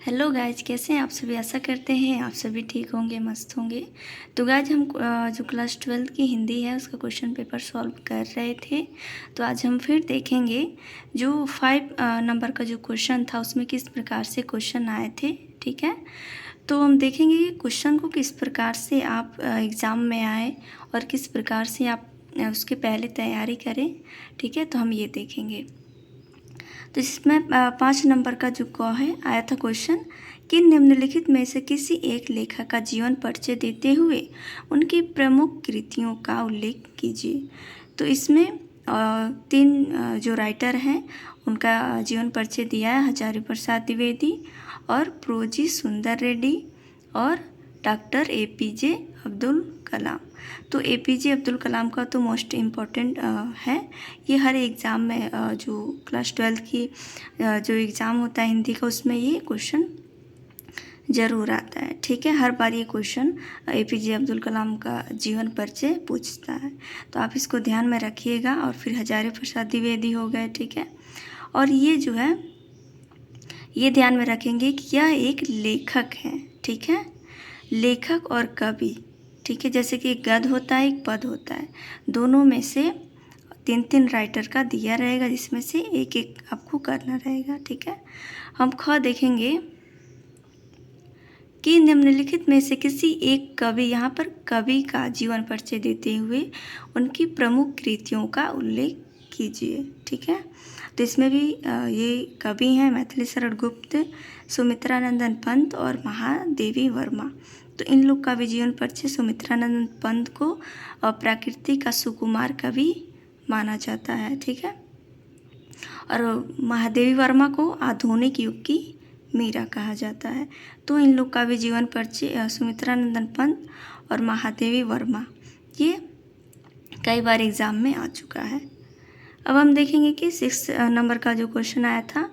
Hello guys, कैसे हैं आप सभी। आशा करते हैं आप सभी ठीक होंगे, मस्त होंगे। तो गाइज हम जो क्लास 12 की हिंदी है उसका क्वेश्चन पेपर सॉल्व कर रहे थे। तो आज हम फिर देखेंगे जो 5 नंबर का जो क्वेश्चन था उसमें किस प्रकार से क्वेश्चन आए थे। ठीक है, तो हम देखेंगे कि क्वेश्चन को किस प्रकार से आप एग्ज़ाम में आए और किस प्रकार से आप उसके पहले तैयारी करें। ठीक है, तो हम ये देखेंगे। तो इसमें 5 नंबर का जो आया था क्वेश्चन कि निम्नलिखित में से किसी एक लेखक का जीवन परिचय देते हुए उनकी प्रमुख कृतियों का उल्लेख कीजिए। तो इसमें 3 जो राइटर हैं उनका जीवन परिचय दिया है, हजारी प्रसाद द्विवेदी और प्रोजी सुंदर रेड्डी और डॉक्टर APJ अब्दुल कलाम। तो APJ अब्दुल कलाम का तो मोस्ट इम्पॉर्टेंट है। ये हर एग्ज़ाम में जो क्लास 12 की जो एग्ज़ाम होता है हिंदी का उसमें ये क्वेश्चन ज़रूर आता है। ठीक है, हर बार ये क्वेश्चन APJ अब्दुल कलाम का जीवन परिचय पूछता है, तो आप इसको ध्यान में रखिएगा। और फिर हजारी प्रसाद द्विवेदी हो गए। ठीक है, और ये जो है ये ध्यान में रखेंगे कि यह एक लेखक है। ठीक है, लेखक और कवि। ठीक है, जैसे कि एक गद्य होता है, एक पद होता है, दोनों में से 3 राइटर का दिया रहेगा, जिसमें से एक एक आपको करना रहेगा। ठीक है, हम देखेंगे कि निम्नलिखित में से किसी एक कवि, यहाँ पर कवि का जीवन परिचय देते हुए उनकी प्रमुख कृतियों का उल्लेख कीजिए। ठीक है, तो इसमें भी ये कवि हैं मैथिली शरण गुप्त, सुमित्रानंदन पंत और महादेवी वर्मा। तो इन लोग का भी जीवन परिचय, सुमित्रानंदन पंत को प्रकृति का सुकुमार कवि माना जाता है। ठीक है, और महादेवी वर्मा को आधुनिक युग की मीरा कहा जाता है। तो इन लोग का भी जीवन परिचय, सुमित्रानंदन पंत और महादेवी वर्मा, ये कई बार एग्ज़ाम में आ चुका है। अब हम देखेंगे कि 6 नंबर का जो क्वेश्चन आया था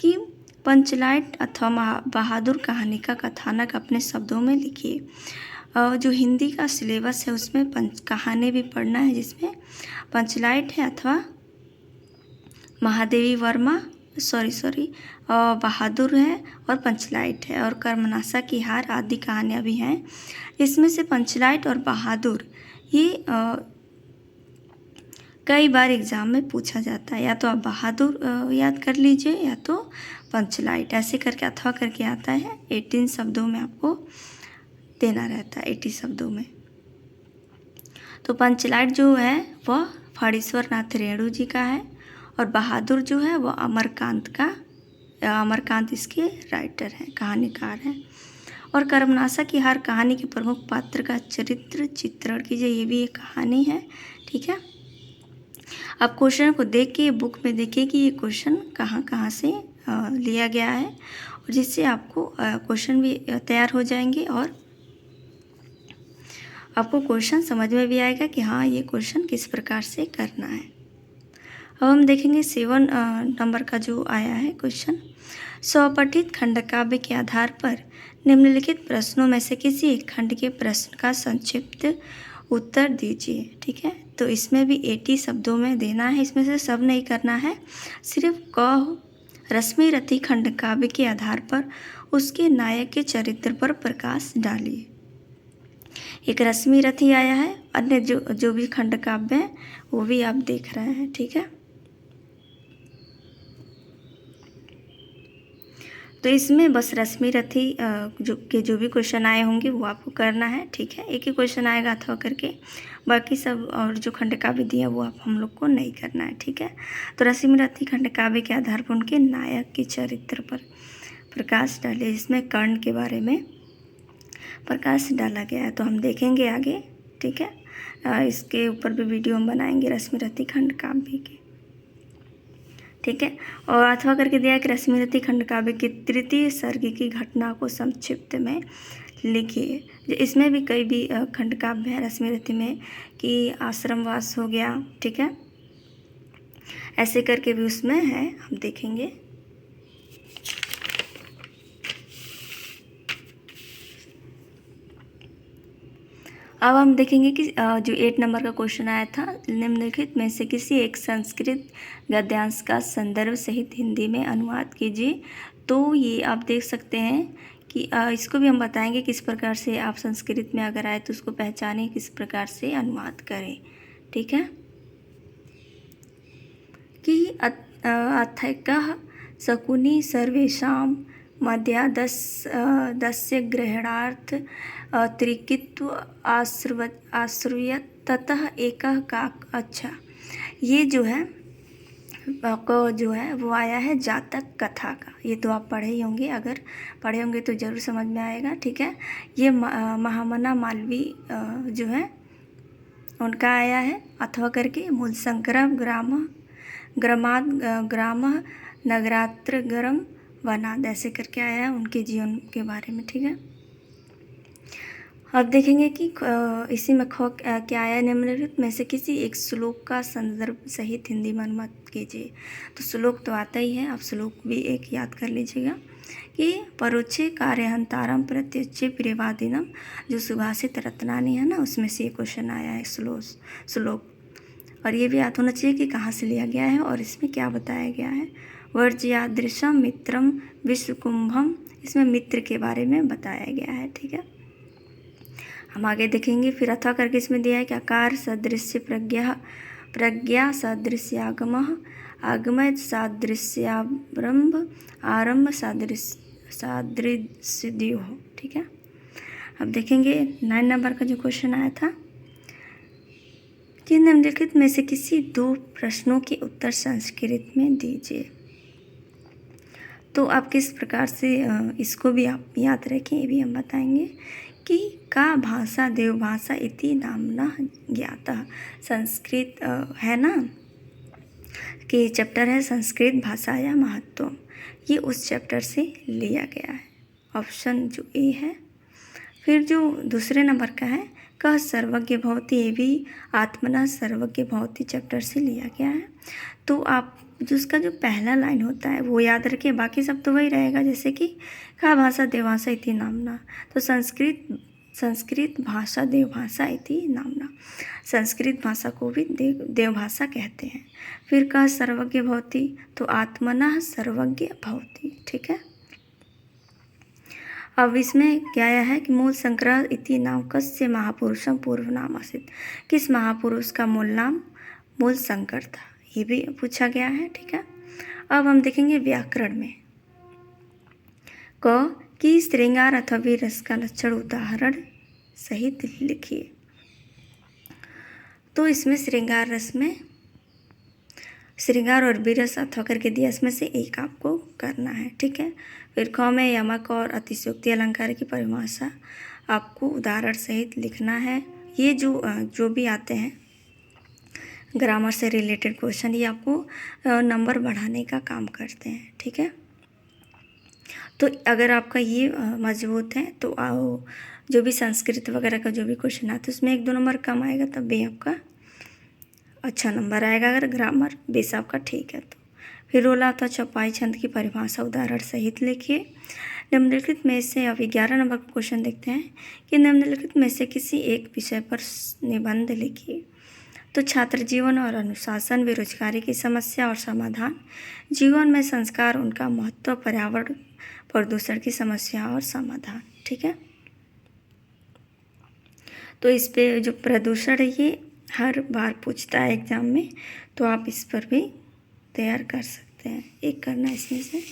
कि पंचलाइट अथवा बहादुर कहानी का कथानक अपने शब्दों में लिखिए। जो हिंदी का सिलेबस है उसमें कहानी भी पढ़ना है, जिसमें पंचलाइट है अथवा महादेवी वर्मा बहादुर है और पंचलाइट है और कर्मनाशा की हार आदि कहानियाँ भी हैं। इसमें से पंचलाइट और बहादुर ये कई बार एग्ज़ाम में पूछा जाता है। या तो आप बहादुर याद कर लीजिए या तो पंचलाइट, ऐसे करके अथवा करके आता है। 18 शब्दों में आपको देना रहता है, 80 शब्दों में। तो पंचलाइट जो है वह फणीश्वर नाथ रेणु जी का है और बहादुर जो है वह अमरकांत इसके राइटर हैं, कहानीकार हैं। और कर्मनाशा की हार कहानी के प्रमुख पात्र का चरित्र चित्रण कीजिए, ये भी एक कहानी है। ठीक है, आप क्वेश्चन को देख के बुक में देखिए कि ये क्वेश्चन कहाँ कहाँ से लिया गया है, और जिससे आपको क्वेश्चन भी तैयार हो जाएंगे और आपको क्वेश्चन समझ में भी आएगा कि हाँ ये क्वेश्चन किस प्रकार से करना है। अब हम देखेंगे 7 नंबर का जो आया है क्वेश्चन, स्वपठित खंडकाव्य के आधार पर निम्नलिखित प्रश्नों में से किसी एक खंड के प्रश्न का संक्षिप्त उत्तर दीजिए। ठीक है, तो इसमें भी 80 शब्दों में देना है, इसमें से सब नहीं करना है, सिर्फ रश्मि रथी खंडकाव्य के आधार पर उसके नायक के चरित्र पर प्रकाश डालिए। एक रश्मि रथी आया है, अन्य जो भी खंडकाव्य हैं वो भी आप देख रहे हैं। ठीक है, तो इसमें बस रश्मि रथी जो भी क्वेश्चन आए होंगे वो आपको करना है। ठीक है, एक ही क्वेश्चन आएगा अथवा करके, बाकी सब और जो खंडकाव्य दिया वो आप हम लोग को नहीं करना है। ठीक है, तो रश्मि रथी खंडकाव्य के आधार पर उनके नायक के चरित्र पर प्रकाश डाले, इसमें कर्ण के बारे में प्रकाश डाला गया है। तो हम देखेंगे आगे। ठीक है, इसके ऊपर भी वीडियो हम बनाएंगे रश्मि रथी खंडकाव्य के। ठीक है, और अथवा करके दिया है कि रश्मि रथी खंडकाव्य की 3य सर्ग की घटना को संक्षिप्त में लिखिए। इसमें भी कई भी खंडकाव्य है रश्मि रथी में कि आश्रमवास हो गया। ठीक है, ऐसे करके भी उसमें है, हम देखेंगे। अब हम देखेंगे कि जो 8 नंबर का क्वेश्चन आया था, निम्नलिखित में से किसी एक संस्कृत गद्यांश का संदर्भ सहित हिंदी में अनुवाद कीजिए। तो ये आप देख सकते हैं कि इसको भी हम बताएंगे किस प्रकार से आप संस्कृत में अगर आए तो उसको पहचानें, किस प्रकार से अनुवाद करें। ठीक है कि अथैकः शकुनी सर्वेषां मध्यादस् दस्य ग्रहणार्थ त्रिकित्व आश्रयत ततः एकः काक। अच्छा, ये जो है को जो है वो आया है जातक कथा का। ये तो आप पढ़े ही होंगे, अगर पढ़े होंगे तो ज़रूर समझ में आएगा। ठीक है, ये महामना मालवीय जो है उनका आया है अथवा करके मूल संक्रम ग्रामाद ग्राम नगरात्र गरम वनाद ऐसे करके आया है उनके जीवन के बारे में। ठीक है, अब देखेंगे कि इसी में क्या आया, निम्नलिखित में से किसी एक श्लोक का संदर्भ सहित हिंदी में अनुवाद कीजिए। तो श्लोक तो आता ही है, आप श्लोक भी एक याद कर लीजिएगा कि परोक्षे कार्यहंतारम प्रत्युच्चे प्रियवादिनम, जो सुभाषित रत्नानी है ना, उसमें से ये क्वेश्चन आया है श्लोक। और ये भी याद होना चाहिए कि कहाँ से लिया गया है और इसमें क्या बताया गया है। वर्ज्यादृशम मित्रम विश्वकुंभम, इसमें मित्र के बारे में बताया गया है। ठीक है, हम आगे देखेंगे। फिर अथवा करके इसमें दिया है कि आकार सदृश्य प्रज्ञा सादृश्यागमः, आगमय सादृश्यारंभ, आरंभ सादृश्योः। ठीक है, अब देखेंगे 9 नंबर का जो क्वेश्चन आया था कि निम्नलिखित में से किसी 2 प्रश्नों के उत्तर संस्कृत में दीजिए। तो आप किस प्रकार से इसको भी आप याद रखें, ये भी हम बताएंगे कि का भाषा देवभाषा इति नामना ज्ञातः। संस्कृत है ना कि चैप्टर है संस्कृत भाषा या महत्व, ये उस चैप्टर से लिया गया है, ऑप्शन जो ए है। फिर जो दूसरे नंबर का है कह सर्वज्ञ भवति, ये भी आत्मना सर्वज्ञ भवति चैप्टर से लिया गया है। तो आप जो उसका जो पहला लाइन होता है वो याद रखिए, बाकी सब तो वही रहेगा, जैसे कि का भाषा देवभाषा इति नामना, तो संस्कृत भाषा देवभाषा इति नामना, संस्कृत भाषा को भी देवभाषा कहते हैं। फिर का सर्वज्ञ भवति, तो आत्मना सर्वज्ञ भवति। ठीक है, अब इसमें क्या आया है कि मूल शंकर इति नाम कस्य महापुरुषम पूर्व नाम आसीत, किस महापुरुष का मूल नाम मूल शंकर था, ये भी पूछा गया है। ठीक है, अब हम देखेंगे व्याकरण में क कि श्रृंगार अथवा वीरस का लक्षण उदाहरण सहित लिखिए। तो इसमें श्रृंगार रस में श्रृंगार और वीरस अथवा करके दिया, इसमें से एक आपको करना है। ठीक है, फिर ख में यमक और अतिशयोक्ति अलंकार की परिभाषा आपको उदाहरण सहित लिखना है। ये जो भी आते हैं ग्रामर से रिलेटेड क्वेश्चन, ये आपको नंबर बढ़ाने का काम करते हैं। ठीक है, तो अगर आपका ये मजबूत है तो जो भी संस्कृत वगैरह का जो भी क्वेश्चन आता है उसमें 1-2 नंबर कम आएगा, तब भी आपका अच्छा नंबर आएगा अगर ग्रामर बेस आपका ठीक है तो। फिर रोला था चौपाई छंद की परिभाषा उदाहरण सहित लिखिए। निम्नलिखित में से अब 11 नंबर का क्वेश्चन देखते हैं कि निम्नलिखित में से किसी एक विषय पर निबंध लिखिए। तो छात्र जीवन और अनुशासन, बेरोजगारी की समस्या और समाधान, जीवन में संस्कार उनका महत्व, पर्यावरण प्रदूषण की समस्या और समाधान। ठीक है, तो इस पे जो प्रदूषण है ये हर बार पूछता है एग्जाम में, तो आप इस पर भी तैयार कर सकते हैं, एक करना इसमें से।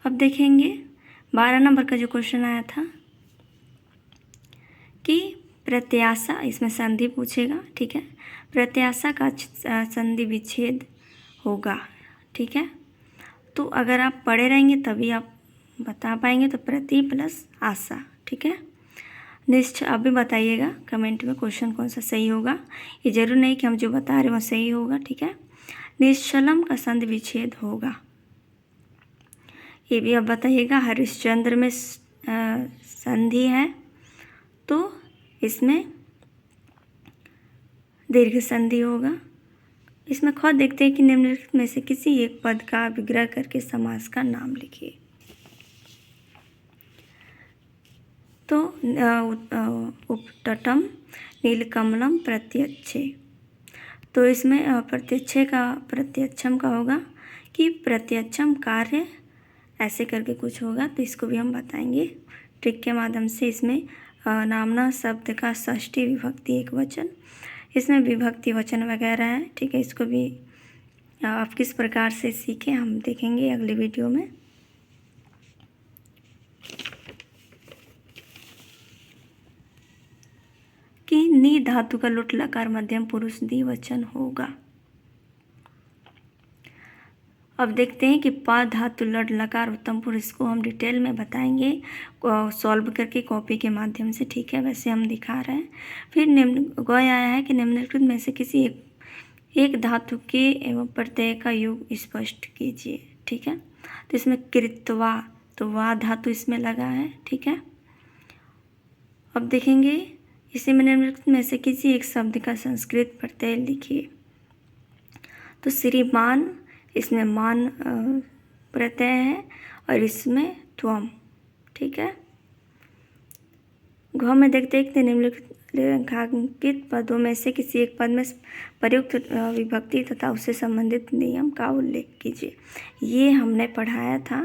अब देखेंगे 12 नंबर का जो क्वेश्चन आया था कि प्रत्याशा, इसमें संधि पूछेगा। ठीक है, प्रत्याशा का संधि विच्छेद होगा। ठीक है, तो अगर आप पढ़े रहेंगे तभी आप बता पाएंगे। तो प्रति प्लस आशा। ठीक है, निश्चय आप भी बताइएगा कमेंट में क्वेश्चन कौन सा सही होगा, ये जरूर नहीं कि हम जो बता रहे हैं वो सही होगा। ठीक है, निश्चलम का संधि विच्छेद होगा, ये भी आप बताइएगा। हरिश्चंद्र में संधि है तो इसमें दीर्घ संधि होगा। इसमें खुद देखते हैं कि निम्नलिखित में से किसी एक पद का विग्रह करके समास का नाम लिखिए। तो उपतटम नीलकमलम प्रत्यक्षे, तो इसमें प्रत्यक्षम का होगा कि प्रत्यक्षम कार्य ऐसे करके कुछ होगा, तो इसको भी हम बताएंगे ट्रिक के माध्यम से। इसमें नामना शब्द का षष्ठी विभक्ति एकवचन, इसमें विभक्ति वचन वगैरह है, ठीक है। इसको भी आप किस प्रकार से सीखें हम देखेंगे अगले वीडियो में। कि नी धातु का लुट लकार मध्यम पुरुष द्विवचन होगा। अब देखते हैं कि पा धातु लट लकार उत्तम पुरुष को हम डिटेल में बताएंगे सॉल्व करके कॉपी के माध्यम से, ठीक है। वैसे हम दिखा रहे हैं। फिर निम्न आया है कि निम्नलिखित में से किसी एक धातु के एवं प्रत्यय का योग स्पष्ट कीजिए, ठीक है। तो इसमें कृत्वा, तो वा धातु इसमें लगा है, ठीक है। अब देखेंगे इसी में निम्नलिखित में से किसी एक शब्द का संस्कृत प्रत्यय लिखिए। तो श्रीमान, इसमें मान प्रत्यय है और इसमें त्वम, ठीक है। घ में देखते हैं कि निम्नलिखित रेखांकित पदों में से किसी एक पद में प्रयुक्त विभक्ति तथा उससे संबंधित नियम का उल्लेख कीजिए। ये हमने पढ़ाया था,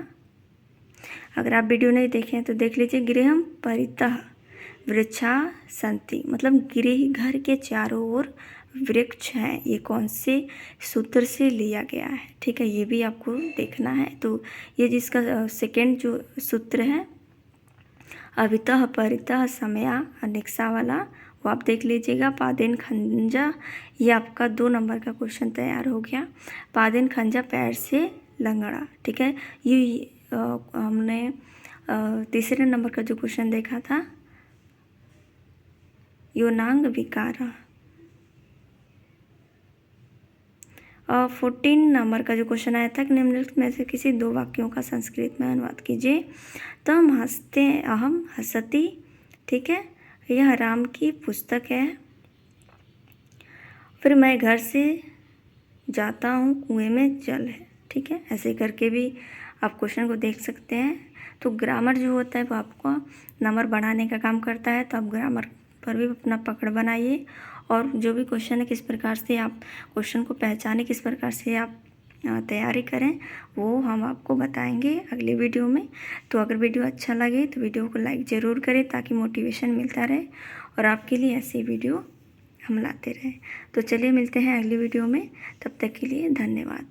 अगर आप वीडियो नहीं देखें तो देख लीजिए। गृहम परितः वृक्षा संति, मतलब गृह घर के चारों ओर वृक्ष हैं, ये कौन से सूत्र से लिया गया है, ठीक है। ये भी आपको देखना है। तो ये जिसका सेकेंड जो सूत्र है अभितः परितः समया अनेक्सा वाला, वो आप देख लीजिएगा। पादेन खंजा, ये आपका 2 नंबर का क्वेश्चन तैयार हो गया। पादेन खंजा पैर से लंगड़ा, ठीक है। ये हमने तीसरे नंबर का जो क्वेश्चन देखा था योनांग विकार। 14 नंबर का जो क्वेश्चन आया था कि निम्नलिखित में से किसी 2 वाक्यों का संस्कृत में अनुवाद कीजिए। तो हम हंसते अहम हसती, ठीक है, यह राम की पुस्तक है। फिर मैं घर से जाता हूँ, कुएं में जल है, ठीक है। ऐसे करके भी आप क्वेश्चन को देख सकते हैं। तो ग्रामर जो होता है वो आपको नंबर बढ़ाने का काम करता है, तो आप ग्रामर पर भी अपना पकड़ बनाइए और जो भी क्वेश्चन है किस प्रकार से आप क्वेश्चन को पहचाने, किस प्रकार से आप तैयारी करें, वो हम आपको बताएंगे अगले वीडियो में। तो अगर वीडियो अच्छा लगे तो वीडियो को लाइक ज़रूर करें ताकि मोटिवेशन मिलता रहे और आपके लिए ऐसी वीडियो हम लाते रहें। तो चलिए मिलते हैं अगली वीडियो में, तब तक के लिए धन्यवाद।